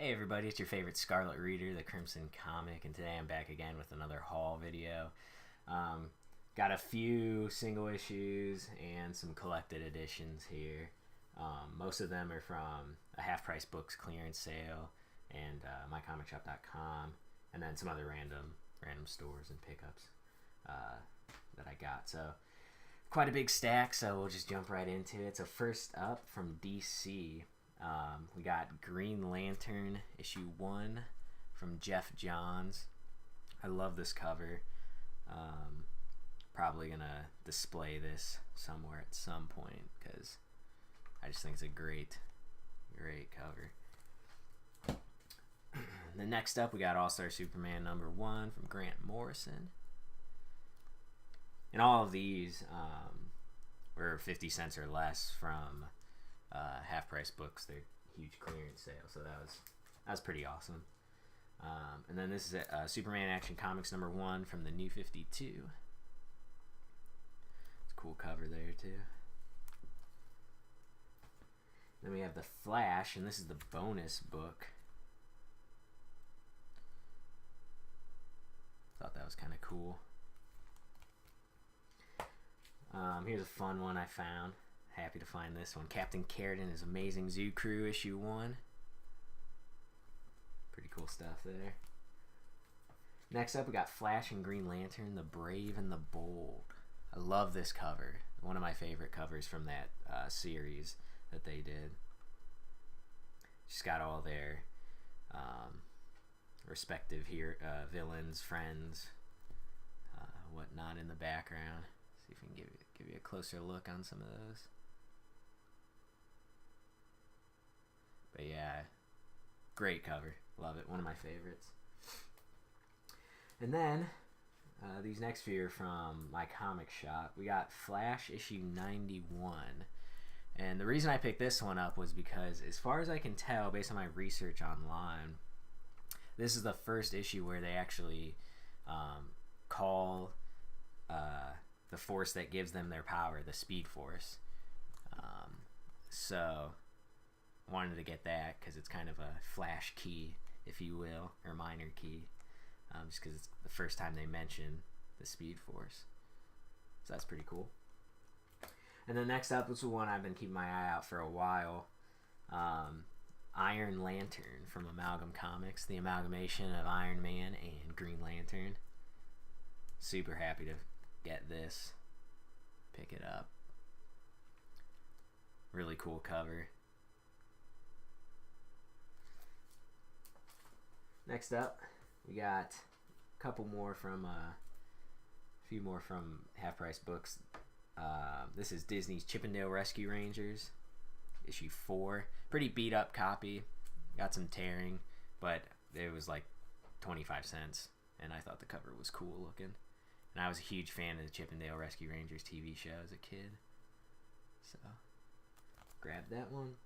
Hey everybody, it's your favorite Scarlet Reader, the Crimson Comic, and today I'm back again with another haul video. Got a few single issues and some collected editions here. Most of them are from a Half Price Books clearance sale and mycomicshop.com, and then some other random stores and pickups that I got. So quite a big stack, so we'll just jump right into it. So first up, from DC, we got Green Lantern issue 1 from Jeff Johns. I love this cover. Probably gonna display this somewhere at some point because I just think it's a great cover. Then next up, we got All-Star Superman #1 from Grant Morrison. And all of these were 50 cents or less from Half Price Books. They're huge clearance sale, so that was pretty awesome. And then this is Superman Action Comics #1 from the New 52. It's a cool cover there too. Then we have The Flash, and this is the bonus book. Thought that was kind of cool. Here's a fun one I found. Happy to find this one. Captain Carrot and His Amazing Zoo Crew issue 1. Pretty cool stuff there. Next up, we got Flash and Green Lantern, The Brave and the Bold. I love this cover. One of my favorite covers from that series that they did. Just got all their respective villains, friends, whatnot in the background. See if we can give you a closer look on some of those. But yeah, great cover. Love it. One of my favorites. And then these next few are from my comic shop. We got Flash issue 91. And the reason I picked this one up was because, as far as I can tell, based on my research online, this is the first issue where they actually call the force that gives them their power the Speed Force. So I wanted to get that because it's kind of a Flash key, if you will, or minor key, just because it's the first time they mention the Speed Force. So that's pretty cool. And then next up, this is one I've been keeping my eye out for a while. Iron Lantern from Amalgam Comics, the amalgamation of Iron Man and Green Lantern. Super happy to get this, pick it up. Really cool cover. Next up, we got a couple more from a few more from Half Price Books. This is Disney's Chippendale Rescue Rangers issue 4. Pretty beat up copy, got some tearing, but it was like 25 cents, and I thought the cover was cool looking. And I was a huge fan of the Chippendale Rescue Rangers TV show as a kid, so grabbed that one.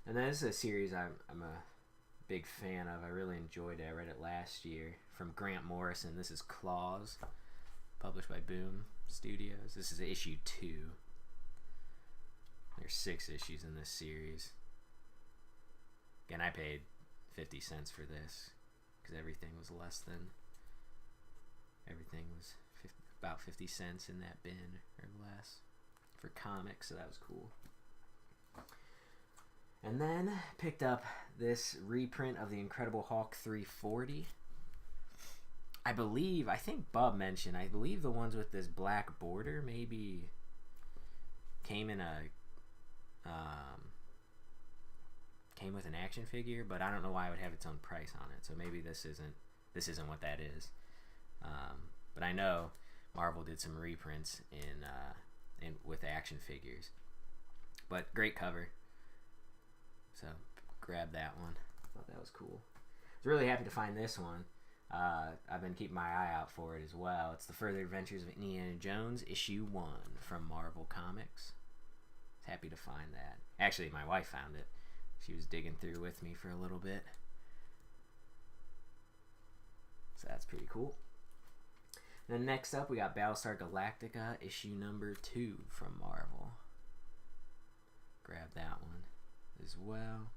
And then this is a series I'm a big fan of. I really enjoyed it. I read it last year, from Grant Morrison. This is Claws, published by Boom Studios. This is issue 2. There's 6 issues in this series. Again, I paid 50 cents for this because everything was about 50 cents in that bin or less for comics, so that was cool. And then picked up this reprint of the Incredible Hulk 340. I think Bub mentioned, I believe the ones with this black border maybe came in came with an action figure, but I don't know why it would have its own price on it. So maybe this isn't what that is. But I know Marvel did some reprints in with action figures. But great cover. So grab that one. Thought that was cool. I was really happy to find this one. I've been keeping my eye out for it as well. It's The Further Adventures of Indiana Jones issue 1 from Marvel Comics. I was happy to find that. Actually, my wife found it. She was digging through with me for a little bit. So that's pretty cool. Then next up, we got Battlestar Galactica issue #2 from Marvel. Grab that one as well.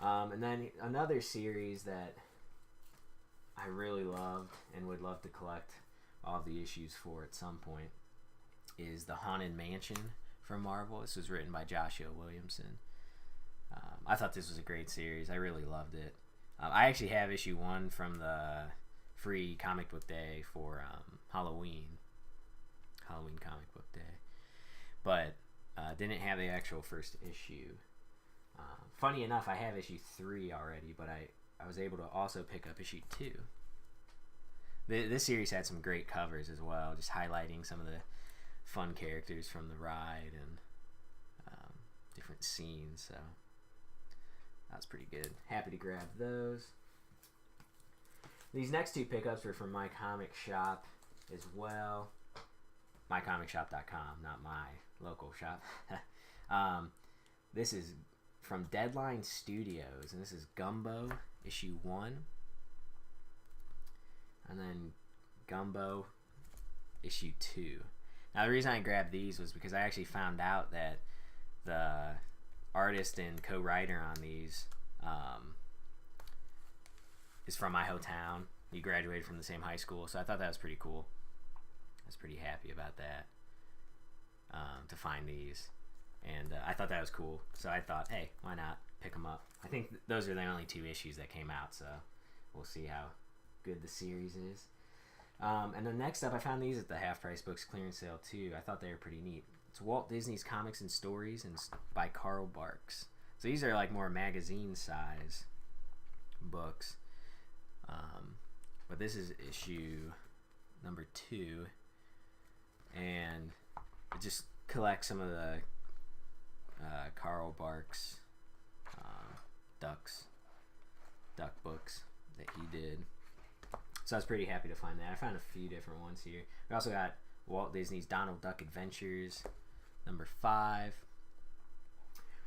And then another series that I really loved and would love to collect all the issues for at some point is The Haunted Mansion from Marvel. This was written by Joshua Williamson. I thought this was a great series. I really loved it. I actually have issue 1 from the free comic book day for Halloween comic book day, but didn't have the actual first issue. Funny enough, I have issue 3 already, but I was able to also pick up issue 2. This series had some great covers as well, just highlighting some of the fun characters from the ride and different scenes, so that was pretty good. Happy to grab those. These next 2 pickups were from My Comic Shop as well. MyComicShop.com, not my local shop. This is from Deadline Studios, and this is Gumbo issue 1, and then Gumbo issue 2. Now the reason I grabbed these was because I actually found out that the artist and co-writer on these is from my hometown. He graduated from the same high school, so I thought that was pretty cool. I was pretty happy about that, to find these, and I thought that was cool, so I thought, hey, why not pick them up. I think those are the only 2 issues that came out, so we'll see how good the series is. And then next up, I found these at the Half Price Books clearance sale too. I thought they were pretty neat. It's Walt Disney's Comics and Stories, and by Carl Barks. So these are like more magazine size books, but this is issue number 2, and it just collects some of the Carl Barks duck books that he did. So I was pretty happy to find that. I found a few different ones here. We also got Walt Disney's Donald Duck Adventures, number 5.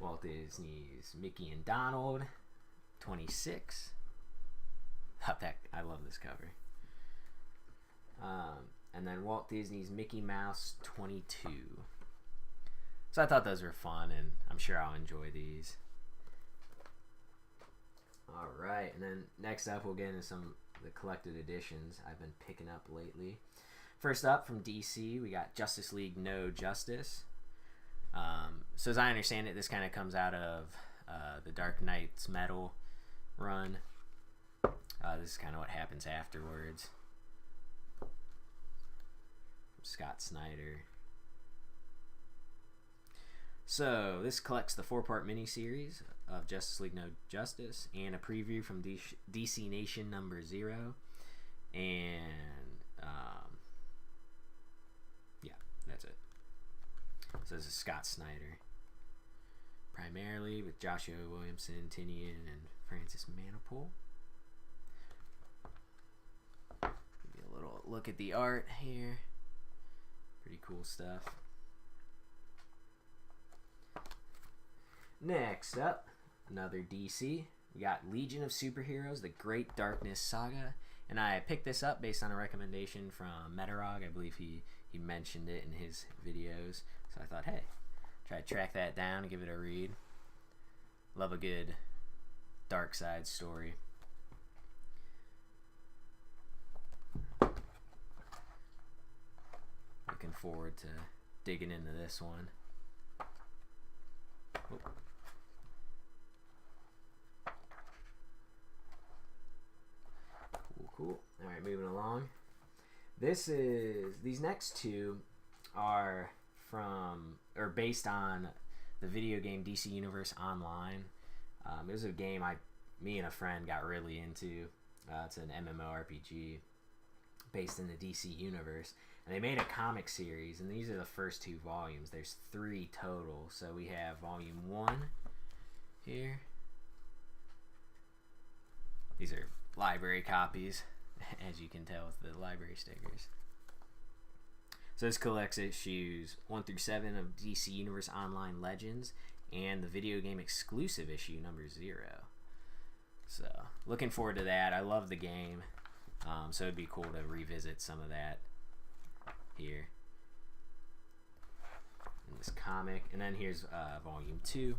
Walt Disney's Mickey and Donald, 26. I love this cover. And then Walt Disney's Mickey Mouse, 22. So I thought those were fun, and I'm sure I'll enjoy these. Alright, and then next up we'll get into some of the collected editions I've been picking up lately. First up, from DC, we got Justice League No Justice. So as I understand it, this kind of comes out of the Dark Knight's Metal run. This is kind of what happens afterwards. Scott Snyder. So this collects the 4-part miniseries of Justice League No Justice and a preview from DC Nation number 0. And yeah, that's it. So this is Scott Snyder, primarily with Joshua Williamson, Tinian, and Francis Manapul. Give you a little look at the art here. Pretty cool stuff. Next up, another DC. We got Legion of Superheroes, The Great Darkness Saga. And I picked this up based on a recommendation from Metarog. I believe he mentioned it in his videos. So I thought, hey, try to track that down and give it a read. Love a good dark side story. Looking forward to digging into this one. Oh. Cool. All right, moving along. These next 2 are based on the video game DC Universe Online. It was a game me and a friend got really into. It's an MMORPG based in the DC Universe, and they made a comic series, and these are the first 2 volumes. There's 3 total, so we have volume 1 here. These are library copies, as you can tell with the library stickers. So this collects issues 1 through 7 of DC Universe Online Legends and the video game exclusive issue number 0. So looking forward to that. I love the game, so it'd be cool to revisit some of that here in this comic. And then here's volume 2.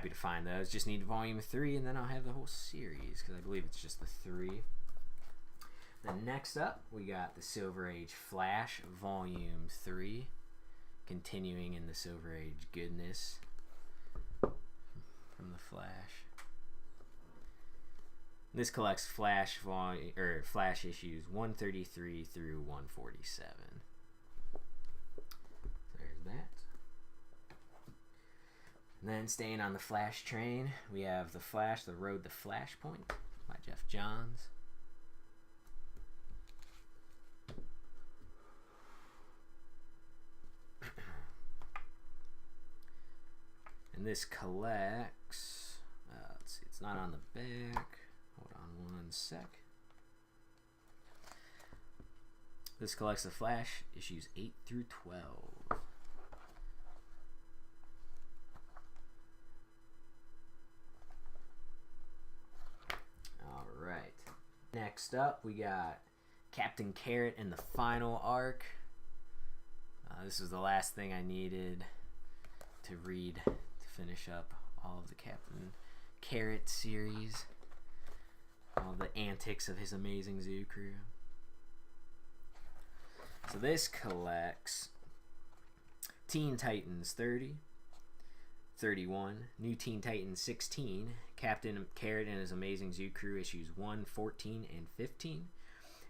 happy to find those. Just need volume 3, and then I'll have the whole series, because I believe it's just the 3. Then next up, we got the Silver Age Flash volume 3, continuing in the Silver Age goodness from the Flash. This collects Flash issues 133 through 147. There's that. And then staying on the Flash train, we have The Flash, The Road to Flashpoint by Jeff Johns. And this collects, let's see, it's not on the back. Hold on one sec. This collects The Flash, issues 8 through 12. Alright. Next up, we got Captain Carrot and the Final Arc. This was the last thing I needed to read to finish up all of the Captain Carrot series. All the antics of his amazing zoo crew. So this collects Teen Titans 30, 31, New Teen Titans 16, Captain Carrot and his amazing zoo crew issues 1, 14, and 15,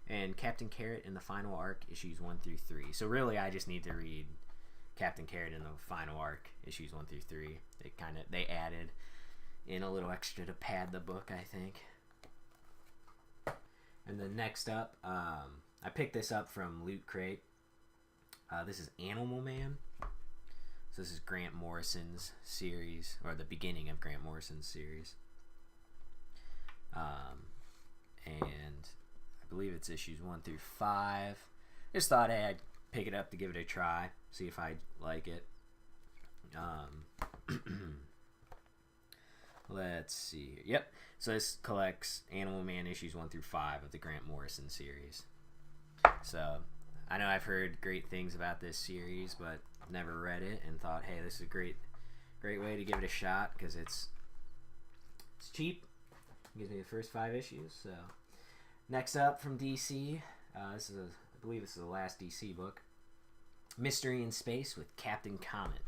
and Captain Carrot and the Final Arc issues 1 through 3. So really, I just need to read Captain Carrot and the Final Arc issues 1 through 3. They added in a little extra to pad the book, I think. And then next up, I picked this up from Loot Crate. This is Animal Man. So this is Grant Morrison's series, or the beginning of Grant Morrison's series. And I believe it's issues 1 through 5. Just thought, hey, I'd pick it up to give it a try, see if I like it. Let's see. Yep. So this collects Animal Man issues 1 through 5 of the Grant Morrison series. So I know I've heard great things about this series, but I've never read it and thought, hey, this is a great way to give it a shot, because it's cheap. It gives me the first 5 issues. So next up from DC, I believe this is the last DC book. Mystery in Space with Captain Comet.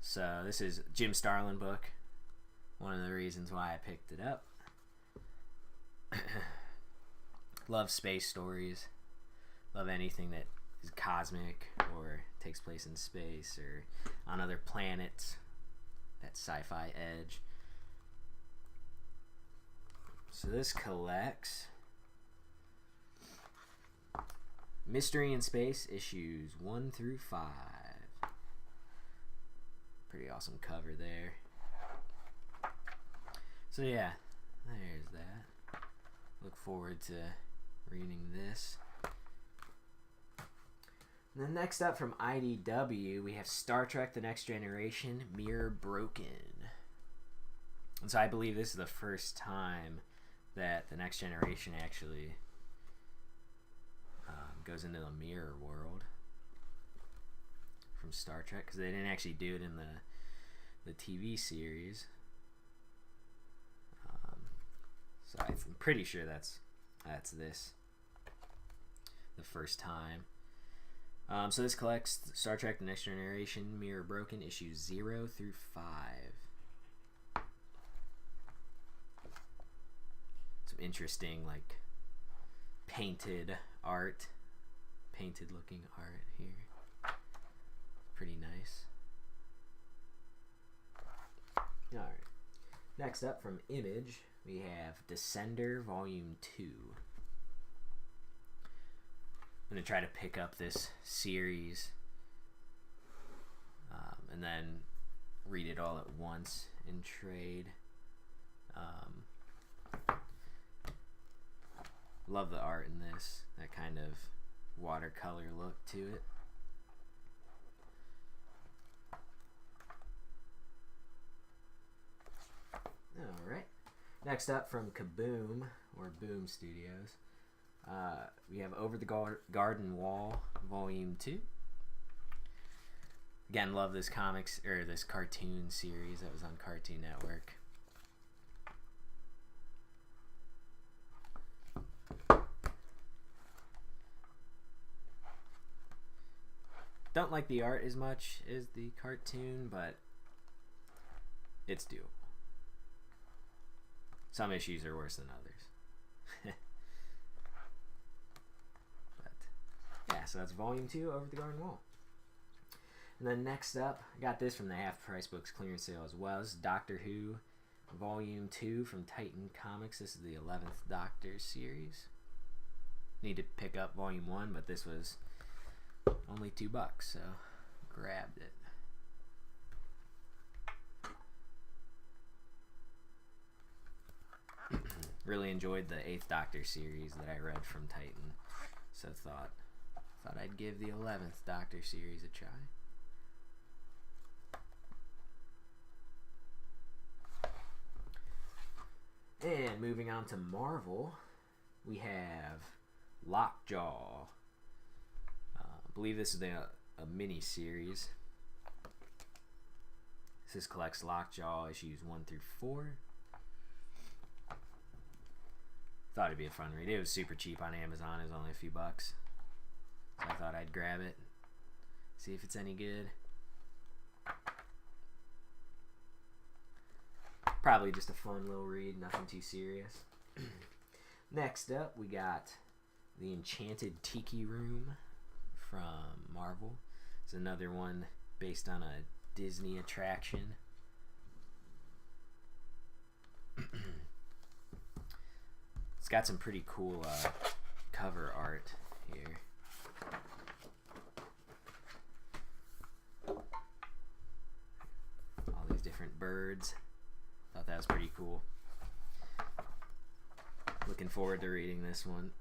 So this is Jim Starlin book. One of the reasons why I picked it up. Love space stories. Love anything that is cosmic or takes place in space or on other planets. That sci-fi edge. So this collects Mystery in Space issues 1 through 5. Pretty awesome cover there. So yeah, there's that. Look forward to reading this. And then next up from IDW, we have Star Trek The Next Generation, Mirror Broken. And so I believe this is the first time that The Next Generation actually goes into the mirror world from Star Trek, because they didn't actually do it in the TV series. So I'm pretty sure that's this the first time. So this collects Star Trek The Next Generation, Mirror Broken, issues 0 through 5. Some interesting, like, painted looking art here. Pretty nice. Alright. Next up from Image, we have Descender Volume 2. I'm going to try to pick up this series and then read it all at once in trade. Love the art in this, that kind of watercolor look to it. Alright. Next up from Kaboom, or Boom Studios, we have Over the Garden Wall, Volume 2. Again, love this comics or this cartoon series that was on Cartoon Network. Don't like the art as much as the cartoon, but it's doable. Some issues are worse than others. But yeah, so that's volume 2, Over the Garden Wall. And then next up, I got this from the Half Price Books clearance sale as well. This is Doctor Who volume 2 from Titan Comics. This is the 11th Doctor series. Need to pick up volume 1, but this was only $2, so grabbed it. Really enjoyed the 8th Doctor series that I read from Titan, so thought I'd give the 11th Doctor series a try. And moving on to Marvel, we have Lockjaw. I believe this is a mini series. This collects Lockjaw issues 1 through 4. Thought it'd be a fun read. It was super cheap on Amazon. It was only a few bucks. So I thought I'd grab it, see if it's any good. Probably just a fun little read, nothing too serious. Next up, we got The Enchanted Tiki Room from Marvel. It's another one based on a Disney attraction. It's got some pretty cool cover art here. All these different birds. Thought that was pretty cool. Looking forward to reading this one.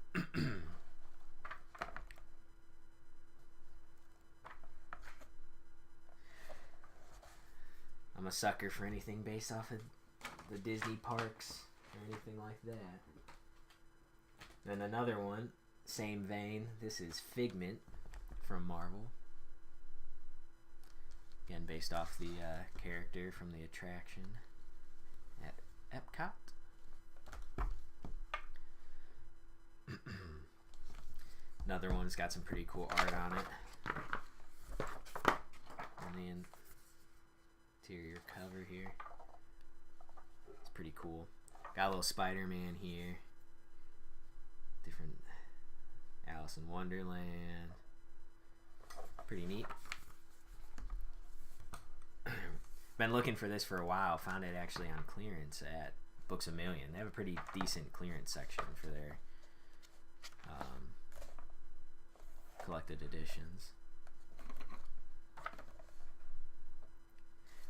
I'm a sucker for anything based off of the Disney parks or anything like that. Then another one, same vein. This is Figment from Marvel. Again, based off the character from the attraction at Epcot. Another one's got some pretty cool art on it. On the interior cover here. It's pretty cool. Got a little Spider-Man here. Different Alice in Wonderland. Pretty neat. Been looking for this for a while. Found it actually on clearance at Books A Million. They have a pretty decent clearance section for their collected editions.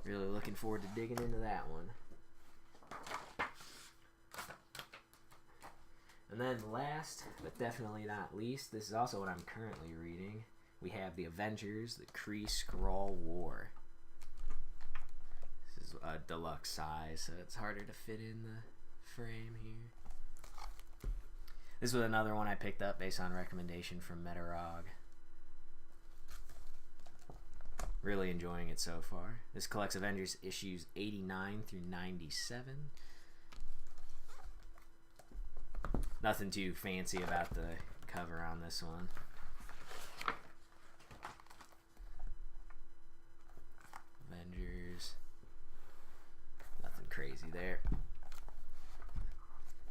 Really looking forward to digging into that one. And then last, but definitely not least, this is also what I'm currently reading. We have The Avengers, The Kree Skrull War. This is a deluxe size, so it's harder to fit in the frame here. This was another one I picked up based on recommendation from Metarog. Really enjoying it so far. This collects Avengers issues 89 through 97. Nothing too fancy about the cover on this one. Avengers. Nothing crazy there.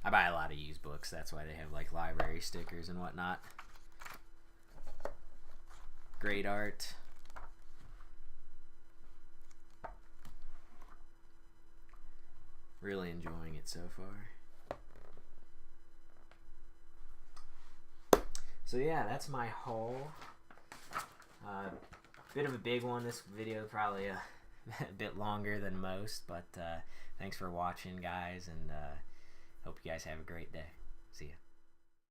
I buy a lot of used books. That's why they have like library stickers and whatnot. Great art. Really enjoying it so far. So yeah, that's my haul. Bit of a big one. This video probably a bit longer than most, but thanks for watching, guys, and hope you guys have a great day. See ya.